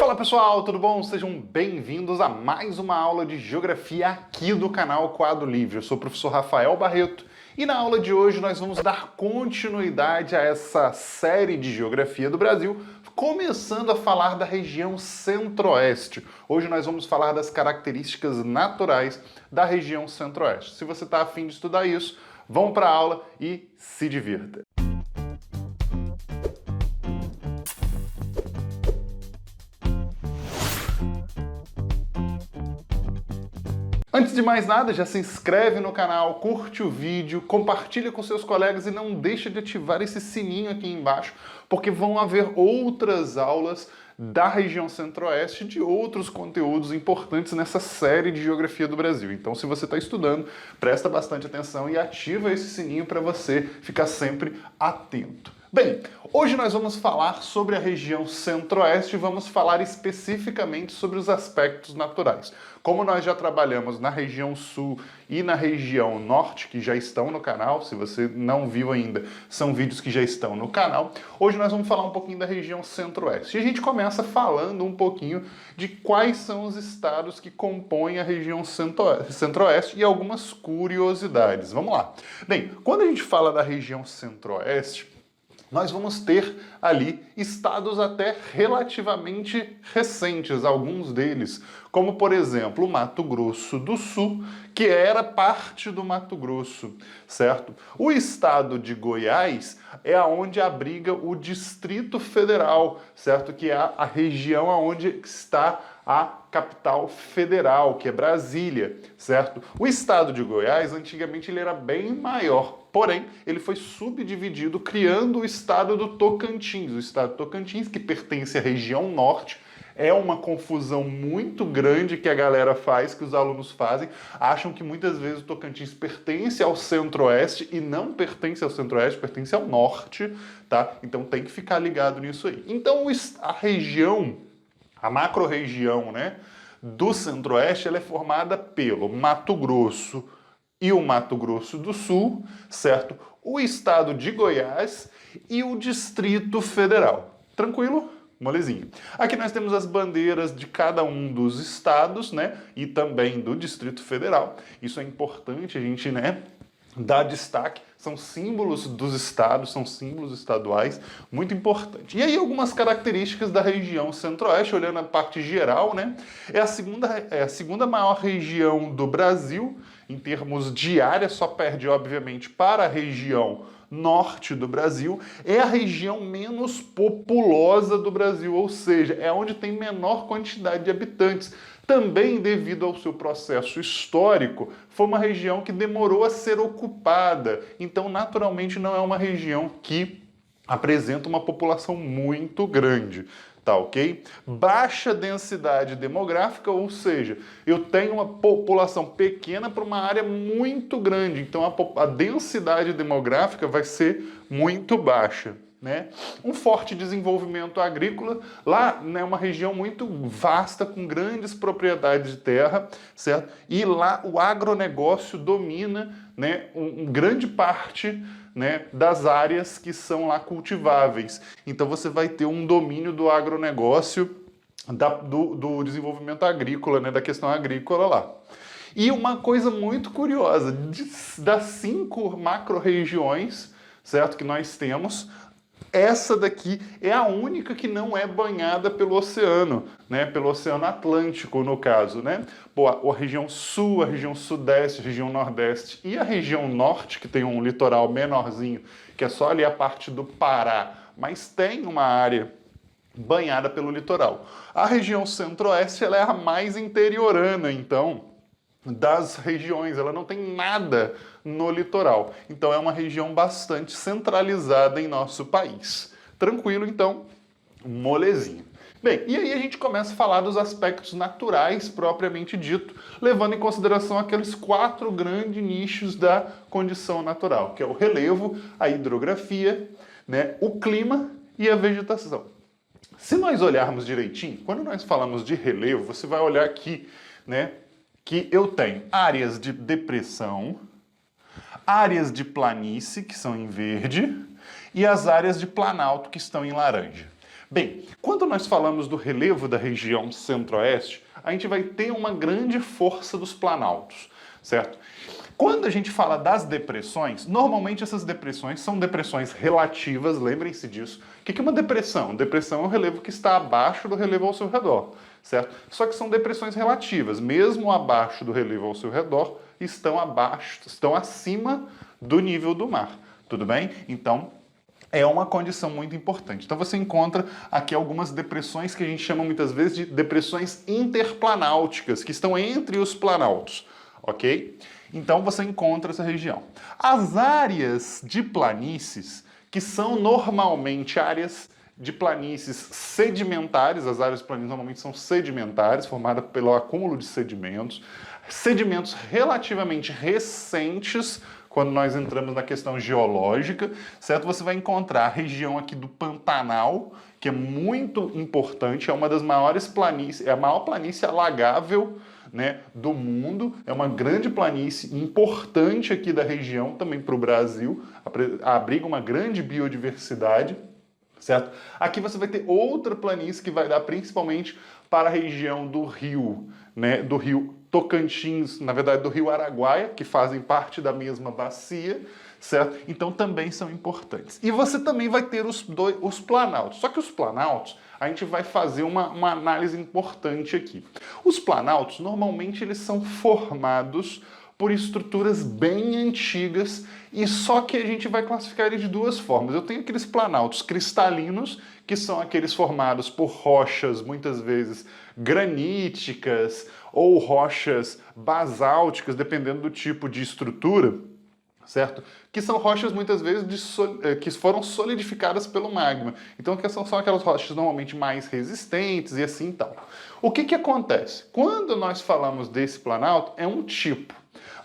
Fala pessoal, tudo bom? Sejam bem-vindos a mais uma aula de Geografia aqui do canal Quadro Livre. Eu sou o professor Rafael Barreto e na aula de hoje nós vamos dar continuidade a essa série de Geografia do Brasil, começando a falar da região Centro-Oeste. Hoje nós vamos falar das características naturais da região Centro-Oeste. Se você está a fim de estudar isso, vamos para a aula e se divirta! Antes de mais nada, já se inscreve no canal, curte o vídeo, compartilha com seus colegas e não deixa de ativar esse sininho aqui embaixo, porque vão haver outras aulas da região Centro-Oeste de outros conteúdos importantes nessa série de Geografia do Brasil. Então, se você está estudando, presta bastante atenção e ativa esse sininho para você ficar sempre atento. Bem, hoje nós vamos falar sobre a região Centro-Oeste e vamos falar especificamente sobre os aspectos naturais. Como nós já trabalhamos na região Sul e na região Norte, que já estão no canal, se você não viu ainda, são vídeos que já estão no canal, hoje nós vamos falar um pouquinho da região Centro-Oeste. E a gente começa falando um pouquinho de quais são os estados que compõem a região Centro-Oeste e algumas curiosidades. Vamos lá. Bem, quando a gente fala da região Centro-Oeste, nós vamos ter ali estados até relativamente recentes, alguns deles, como por exemplo o Mato Grosso do Sul, que era parte do Mato Grosso, certo? O estado de Goiás é onde abriga o Distrito Federal, certo? Que é a região onde está a capital federal, que é Brasília, certo? O estado de Goiás, antigamente, ele era bem maior, porém, ele foi subdividido, criando o estado do Tocantins. O estado do Tocantins, que pertence à região norte, é uma confusão muito grande que a galera faz, que os alunos fazem, acham que muitas vezes o Tocantins pertence ao Centro-Oeste e não pertence ao Centro-Oeste, pertence ao Norte, tá? Então tem que ficar ligado nisso aí. Então a região, a macro-região, né, do Centro-Oeste, ela é formada pelo Mato Grosso e o Mato Grosso do Sul, certo? O estado de Goiás e o Distrito Federal. Tranquilo? Molezinha. Aqui nós temos as bandeiras de cada um dos estados, né? E também do Distrito Federal. Isso é importante a gente, né, dar destaque. São símbolos dos estados, são símbolos estaduais, muito importante. E aí algumas características da região Centro-Oeste, olhando a parte geral, né? É a segunda maior região do Brasil, em termos de área, só perde, obviamente, para a região norte do Brasil, é a região menos populosa do Brasil, ou seja, é onde tem menor quantidade de habitantes. Também devido ao seu processo histórico, foi uma região que demorou a ser ocupada, então naturalmente não é uma região que apresenta uma população muito grande. Tá, ok? Baixa densidade demográfica, ou seja, eu tenho uma população pequena para uma área muito grande, então a densidade demográfica vai ser muito baixa, né? Um forte desenvolvimento agrícola, lá é, né, uma região muito vasta, com grandes propriedades de terra, certo? E lá o agronegócio domina, né, grande parte, né, das áreas que são lá cultiváveis. Então você vai ter um domínio do agronegócio, do desenvolvimento agrícola, né, da questão agrícola lá. E uma coisa muito curiosa, das 5 macro-regiões, certo, que nós temos, essa daqui é a única que não é banhada pelo oceano, né? Pelo Oceano Atlântico, no caso, né? Pô, a região Sul, a região Sudeste, a região Nordeste e a região Norte, que tem um litoral menorzinho, que é só ali a parte do Pará, mas tem uma área banhada pelo litoral. A região Centro-Oeste, ela é a mais interiorana, então, das regiões, ela não tem nada no litoral. Então é uma região bastante centralizada em nosso país. Tranquilo, então, molezinha. Bem, e aí a gente começa a falar dos aspectos naturais propriamente dito, levando em consideração aqueles 4 grandes nichos da condição natural, que é o relevo, a hidrografia, né, o clima e a vegetação. Se nós olharmos direitinho, quando nós falamos de relevo, você vai olhar aqui, né, que eu tenho áreas de depressão, áreas de planície, que são em verde, e as áreas de planalto, que estão em laranja. Bem, quando nós falamos do relevo da região centro-oeste, a gente vai ter uma grande força dos planaltos, certo? Quando a gente fala das depressões, normalmente essas depressões são depressões relativas, lembrem-se disso. O que é uma depressão? Depressão é um relevo que está abaixo do relevo ao seu redor, certo? Só que são depressões relativas, mesmo abaixo do relevo ao seu redor, estão acima do nível do mar, tudo bem? Então, é uma condição muito importante. Então você encontra aqui algumas depressões que a gente chama muitas vezes de depressões interplanáuticas, que estão entre os planaltos, ok? Então você encontra essa região. As áreas de planícies, que são normalmente áreas de planícies sedimentares, as áreas de planícies normalmente são sedimentares, formadas pelo acúmulo de sedimentos relativamente recentes, quando nós entramos na questão geológica, certo? Você vai encontrar a região aqui do Pantanal, que é muito importante, é uma das maiores planícies, é a maior planície alagável, né, do mundo, é uma grande planície importante aqui da região, também para o Brasil, abriga uma grande biodiversidade, certo? Aqui você vai ter outra planície que vai dar principalmente para a região do rio, né, do rio Tocantins, na verdade do rio Araguaia, que fazem parte da mesma bacia, certo? Então também são importantes. E você também vai ter os planaltos. Só que os planaltos, a gente vai fazer uma análise importante aqui. Os planaltos, normalmente, eles são formados por estruturas bem antigas e só que a gente vai classificar eles de duas formas. Eu tenho aqueles planaltos cristalinos, que são aqueles formados por rochas, muitas vezes graníticas ou rochas basálticas, dependendo do tipo de estrutura, certo? Que são rochas muitas vezes que foram solidificadas pelo magma. Então são aquelas rochas normalmente mais resistentes e assim tal. O que acontece? Quando nós falamos desse planalto, é um tipo.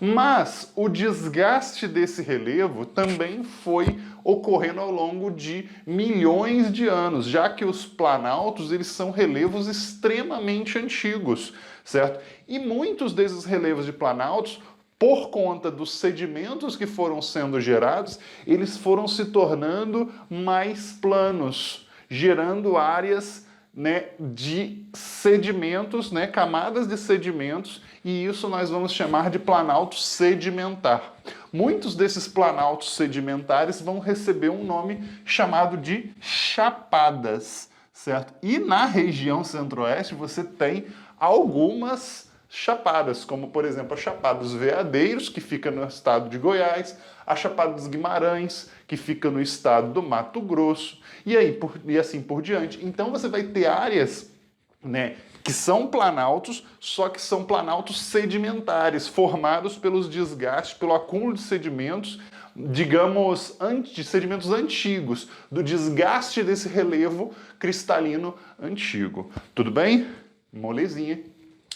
Mas o desgaste desse relevo também foi ocorrendo ao longo de milhões de anos, já que os planaltos eles são relevos extremamente antigos, certo? E muitos desses relevos de planaltos, por conta dos sedimentos que foram sendo gerados, eles foram se tornando mais planos, gerando áreas, né, de sedimentos, né, camadas de sedimentos, e isso nós vamos chamar de planalto sedimentar. Muitos desses planaltos sedimentares vão receber um nome chamado de chapadas, certo? E na região centro-oeste você tem algumas chapadas, como por exemplo a Chapada dos Veadeiros, que fica no estado de Goiás, a Chapada dos Guimarães, que fica no estado do Mato Grosso, e assim por diante. Então você vai ter áreas, né, que são planaltos, só que são planaltos sedimentares, formados pelos desgastes, pelo acúmulo de sedimentos, digamos, de sedimentos antigos, do desgaste desse relevo cristalino antigo. Tudo bem? Molezinha.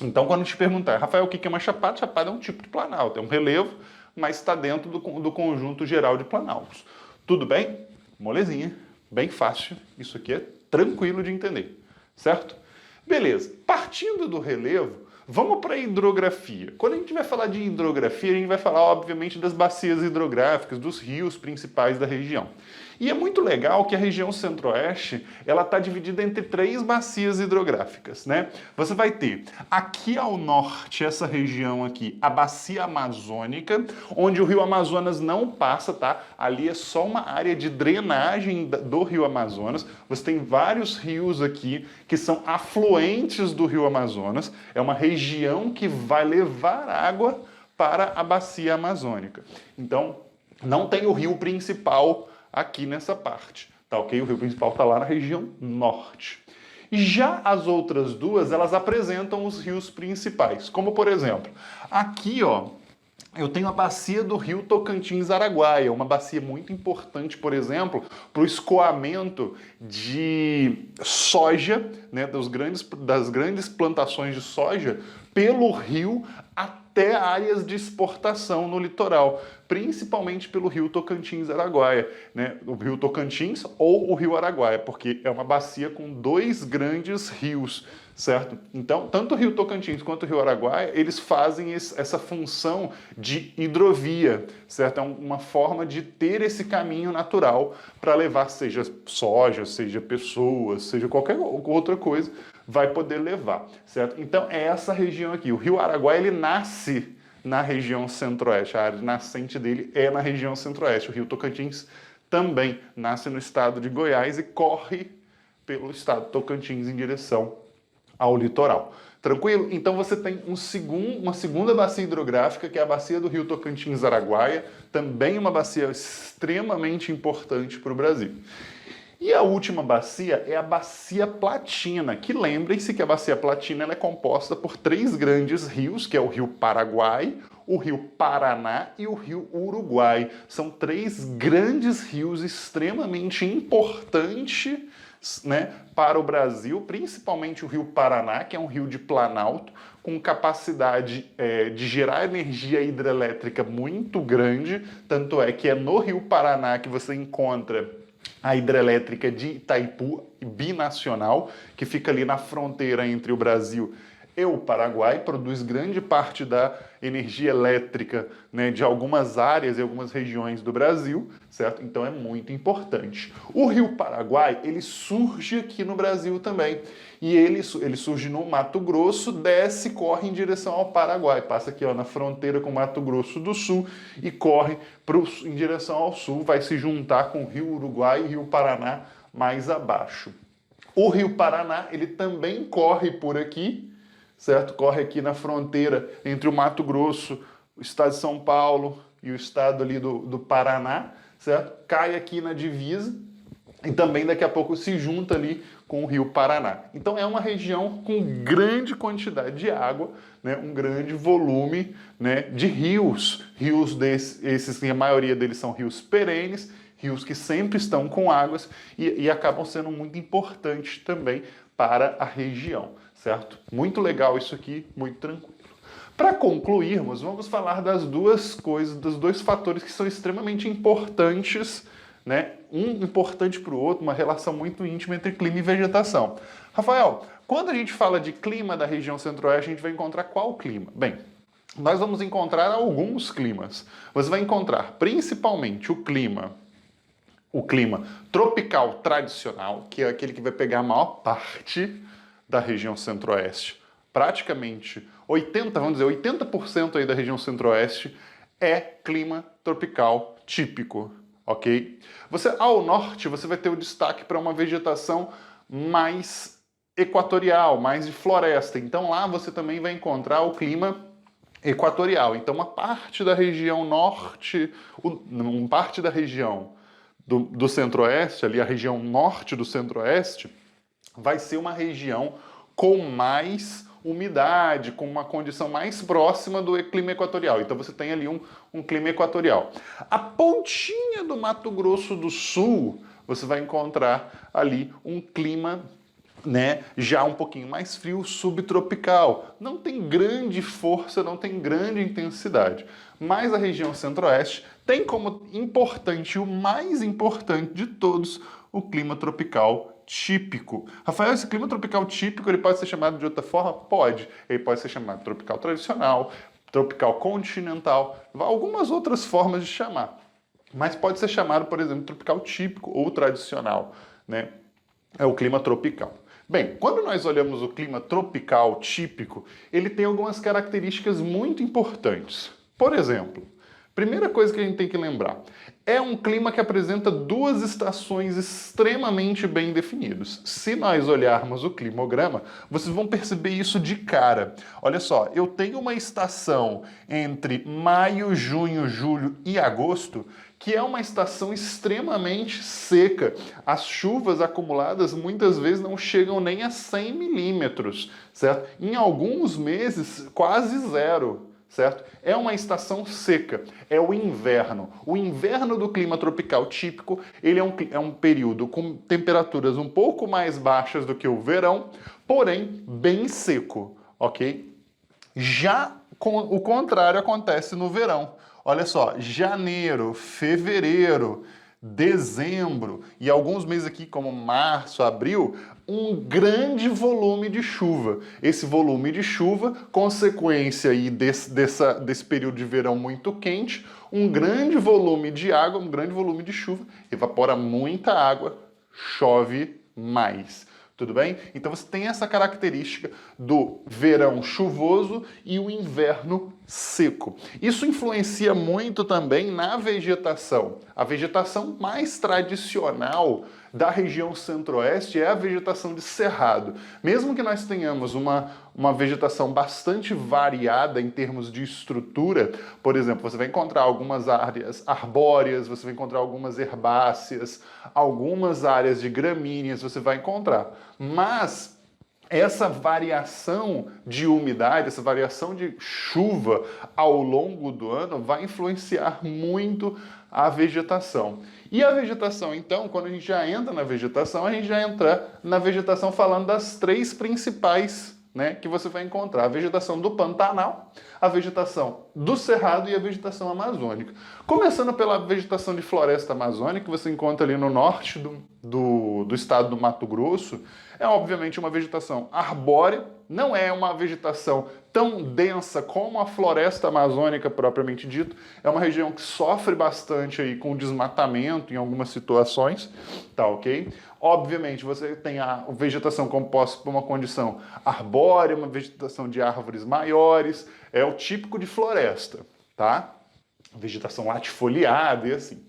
Então, quando te perguntar, Rafael, o que é uma chapada? Chapada é um tipo de planalto, é um relevo, mas está dentro do conjunto geral de planaltos. Tudo bem? Molezinha, bem fácil, isso aqui é tranquilo de entender, certo? Beleza, partindo do relevo, vamos para a hidrografia. Quando a gente vai falar de hidrografia, a gente vai falar, obviamente, das bacias hidrográficas, dos rios principais da região. E é muito legal que a região centro-oeste, ela está dividida entre 3 bacias hidrográficas, né? Você vai ter aqui ao norte, essa região aqui, a bacia amazônica, onde o rio Amazonas não passa, tá? Ali é só uma área de drenagem do rio Amazonas. Você tem vários rios aqui que são afluentes do rio Amazonas. É uma região que vai levar água para a bacia amazônica. Então, não tem o rio principal aqui nessa parte, tá ok? O rio principal está lá na região norte. Já as outras duas, elas apresentam os rios principais, como por exemplo, aqui ó, eu tenho a bacia do rio Tocantins-Araguaia, uma bacia muito importante, por exemplo, para o escoamento de soja, né, das grandes plantações de soja, pelo rio até áreas de exportação no litoral, principalmente pelo rio Tocantins-Araguaia, né, o rio Tocantins ou o rio Araguaia, porque é uma bacia com 2 grandes rios, certo? Então, tanto o Rio Tocantins quanto o Rio Araguaia, eles fazem essa função de hidrovia, certo? É uma forma de ter esse caminho natural para levar, seja soja, seja pessoas, seja qualquer outra coisa, vai poder levar, certo? Então, é essa região aqui. O Rio Araguaia, ele nasce na região centro-oeste, a área nascente dele é na região centro-oeste. O Rio Tocantins também nasce no estado de Goiás e corre pelo estado de Tocantins em direção ao litoral. Tranquilo? Então você tem uma segunda bacia hidrográfica, que é a bacia do Rio Tocantins-Araguaia, também uma bacia extremamente importante para o Brasil. E a última bacia é a Bacia Platina, que lembrem-se que a Bacia Platina ela é composta por 3 grandes rios, que é o Rio Paraguai, o Rio Paraná e o Rio Uruguai. São 3 grandes rios extremamente importantes, né, para o Brasil, principalmente o Rio Paraná, que é um rio de planalto, com capacidade de gerar energia hidrelétrica muito grande, tanto é que é no Rio Paraná que você encontra a hidrelétrica de Itaipu, binacional, que fica ali na fronteira entre o Brasil e o Paraguai, produz grande parte da energia elétrica, né, de algumas áreas e algumas regiões do Brasil, certo? Então é muito importante. O Rio Paraguai, ele surge aqui no Brasil também, e ele surge no Mato Grosso, desce e corre em direção ao Paraguai, passa aqui ó, na fronteira com o Mato Grosso do Sul e corre em direção ao sul, vai se juntar com o Rio Uruguai e Rio Paraná mais abaixo. O Rio Paraná, ele também corre por aqui, certo? Corre aqui na fronteira entre o Mato Grosso, o estado de São Paulo e o estado ali do Paraná, certo? Cai aqui na divisa e também daqui a pouco se junta ali com o Rio Paraná. Então é uma região com grande quantidade de água, né? Um grande volume, né, de rios. Rios esses, a maioria deles são rios perenes, rios que sempre estão com águas e acabam sendo muito importantes também para a região, certo? Muito legal isso aqui, muito tranquilo. Para concluirmos, vamos falar das duas coisas, dos 2 fatores que são extremamente importantes, né? Um importante para o outro, uma relação muito íntima entre clima e vegetação. Rafael, quando a gente fala de clima da região centro-oeste, a gente vai encontrar qual clima? Bem, nós vamos encontrar alguns climas. Você vai encontrar principalmente o clima tropical tradicional, que é aquele que vai pegar a maior parte da região centro-oeste. Praticamente 80% aí da região centro-oeste é clima tropical típico, ok? Ao norte, você vai ter o destaque para uma vegetação mais equatorial, mais de floresta. Então lá você também vai encontrar o clima equatorial. Então uma parte da região norte, uma parte da região do centro-oeste, ali a região norte do centro-oeste, vai ser uma região com mais umidade, com uma condição mais próxima do clima equatorial. Então você tem ali um clima equatorial. A pontinha do Mato Grosso do Sul, você vai encontrar ali um clima, né, já um pouquinho mais frio, subtropical. Não tem grande força, não tem grande intensidade. Mas a região centro-oeste tem como importante, o mais importante de todos, o clima tropical típico. Rafael, esse clima tropical típico, ele pode ser chamado de outra forma? Pode. Ele pode ser chamado de tropical tradicional, tropical continental, algumas outras formas de chamar. Mas pode ser chamado, por exemplo, tropical típico ou tradicional, né? É o clima tropical. Bem, quando nós olhamos o clima tropical típico, ele tem algumas características muito importantes. Por exemplo, primeira coisa que a gente tem que lembrar, é um clima que apresenta 2 estações extremamente bem definidas. Se nós olharmos o climograma, vocês vão perceber isso de cara. Olha só, eu tenho uma estação entre maio, junho, julho e agosto, que é uma estação extremamente seca. As chuvas acumuladas muitas vezes não chegam nem a 100 milímetros, certo? Em alguns meses, quase 0. Certo? É uma estação seca, é o inverno. O inverno do clima tropical típico, ele é um período com temperaturas um pouco mais baixas do que o verão, porém bem seco, ok? Já o contrário acontece no verão. Olha só, janeiro, fevereiro, dezembro e alguns meses aqui, como março, abril, um grande volume de chuva. Esse volume de chuva, consequência aí desse período de verão muito quente, um grande volume de água, um grande volume de chuva, evapora muita água, chove mais. Tudo bem? Então você tem essa característica do verão chuvoso e o inverno seco. Isso influencia muito também na vegetação. A vegetação mais tradicional da região centro-oeste é a vegetação de cerrado. Mesmo que nós tenhamos uma vegetação bastante variada em termos de estrutura, por exemplo, você vai encontrar algumas áreas arbóreas, você vai encontrar algumas herbáceas, algumas áreas de gramíneas, você vai encontrar. Mas essa variação de umidade, essa variação de chuva ao longo do ano vai influenciar muito a vegetação. E a vegetação, então, quando a gente já entra na vegetação, a gente já entra na vegetação falando das três principais, né, que você vai encontrar. A vegetação do Pantanal, a vegetação do Cerrado e a vegetação amazônica. Começando pela vegetação de floresta amazônica, que você encontra ali no norte do estado do Mato Grosso, é obviamente uma vegetação arbórea, não é uma vegetação tão densa como a floresta amazônica propriamente dita, é uma região que sofre bastante aí com desmatamento em algumas situações, tá ok? Obviamente você tem a vegetação composta por uma condição arbórea, uma vegetação de árvores maiores, é o típico de floresta, tá? Vegetação latifoliada e assim.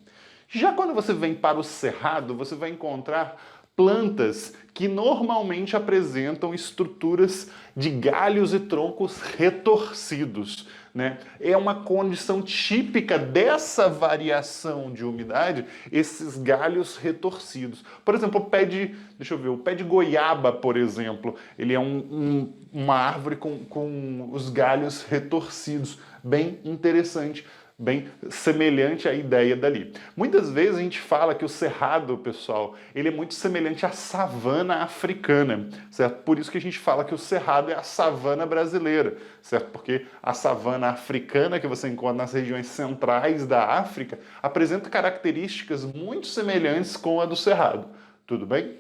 Já quando você vem para o cerrado, você vai encontrar plantas que normalmente apresentam estruturas de galhos e troncos retorcidos, né? É uma condição típica dessa variação de umidade, esses galhos retorcidos. Por exemplo, o pé de goiaba, por exemplo, ele é uma árvore com os galhos retorcidos, bem interessante, bem semelhante à ideia dali. Muitas vezes a gente fala que o cerrado, pessoal, ele é muito semelhante à savana africana, certo? Por isso que a gente fala que o cerrado é a savana brasileira, certo? Porque a savana africana que você encontra nas regiões centrais da África apresenta características muito semelhantes com a do cerrado. Tudo bem?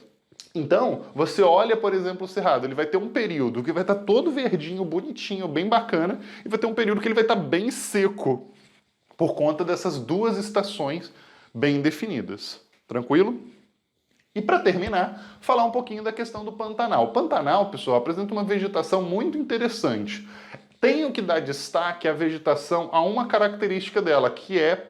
Então, você olha, por exemplo, o cerrado, ele vai ter um período que vai estar todo verdinho, bonitinho, bem bacana, e vai ter um período que ele vai estar bem seco, por conta dessas duas estações bem definidas. Tranquilo? E para terminar, falar um pouquinho da questão do Pantanal. O Pantanal, pessoal, apresenta uma vegetação muito interessante. Tenho que dar destaque à vegetação a uma característica dela, que é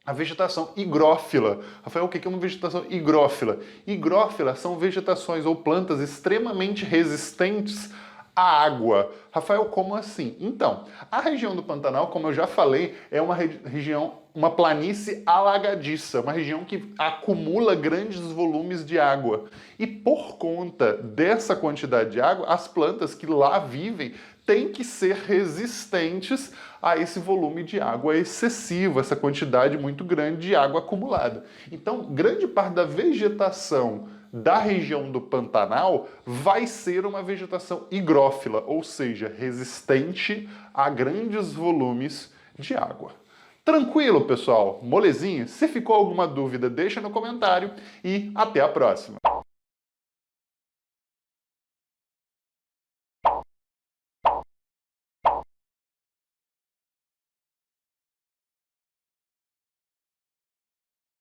a vegetação higrófila. Rafael, o que é uma vegetação higrófila? Higrófila são vegetações ou plantas extremamente resistentes a água. Rafael, como assim? Então, a região do Pantanal, como eu já falei, é uma região, uma planície alagadiça, uma região que acumula grandes volumes de água. E por conta dessa quantidade de água, as plantas que lá vivem têm que ser resistentes a esse volume de água excessivo, essa quantidade muito grande de água acumulada. Então, grande parte da vegetação da região do Pantanal vai ser uma vegetação higrófila, ou seja, resistente a grandes volumes de água. Tranquilo, pessoal? Molezinha? Se ficou alguma dúvida, deixa no comentário e até a próxima!